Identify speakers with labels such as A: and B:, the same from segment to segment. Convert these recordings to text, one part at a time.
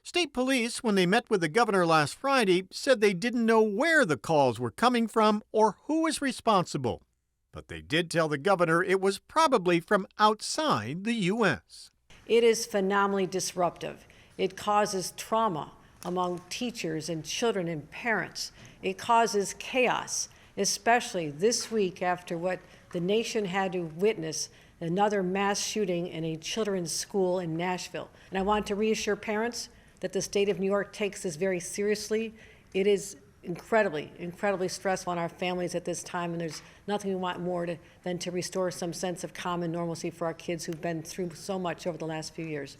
A: State police, when they met with the governor last Friday, said they didn't know where the calls were coming from or who was responsible. But they did tell the governor it was probably from outside the U.S.
B: It is phenomenally disruptive. It causes trauma among teachers and children and parents. It causes chaos, especially this week after what the nation had to witness, another mass shooting in a children's school in Nashville. And I want to reassure parents that the state of New York takes this very seriously. It is incredibly stressful on our families at this time, and there's nothing we want more than to restore some sense of common normalcy for our kids who've been through so much over the last few years.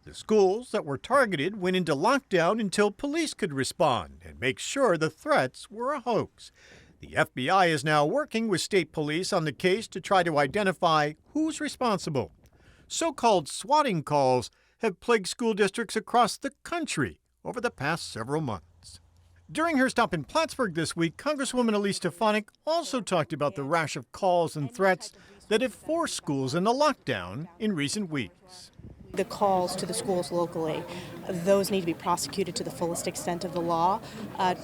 A: The schools that were targeted went into lockdown until police could respond and make sure the threats were a hoax. The FBI is now working with state police on the case to try to identify who's responsible. So-called swatting calls have plagued school districts across the country over the past several months. During her stop in Plattsburgh this week, Congresswoman Elise Stefanik also talked about the rash of calls and threats that have forced schools into lockdown in recent weeks.
C: The calls to the schools locally, those need to be prosecuted to the fullest extent of the law.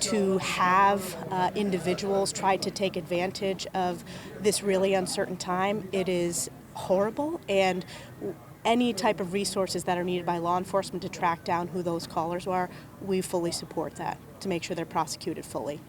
C: To have individuals try to take advantage of this really uncertain time, it is horrible, and any type of resources that are needed by law enforcement to track down who those callers are, we fully support that to make sure they're prosecuted fully.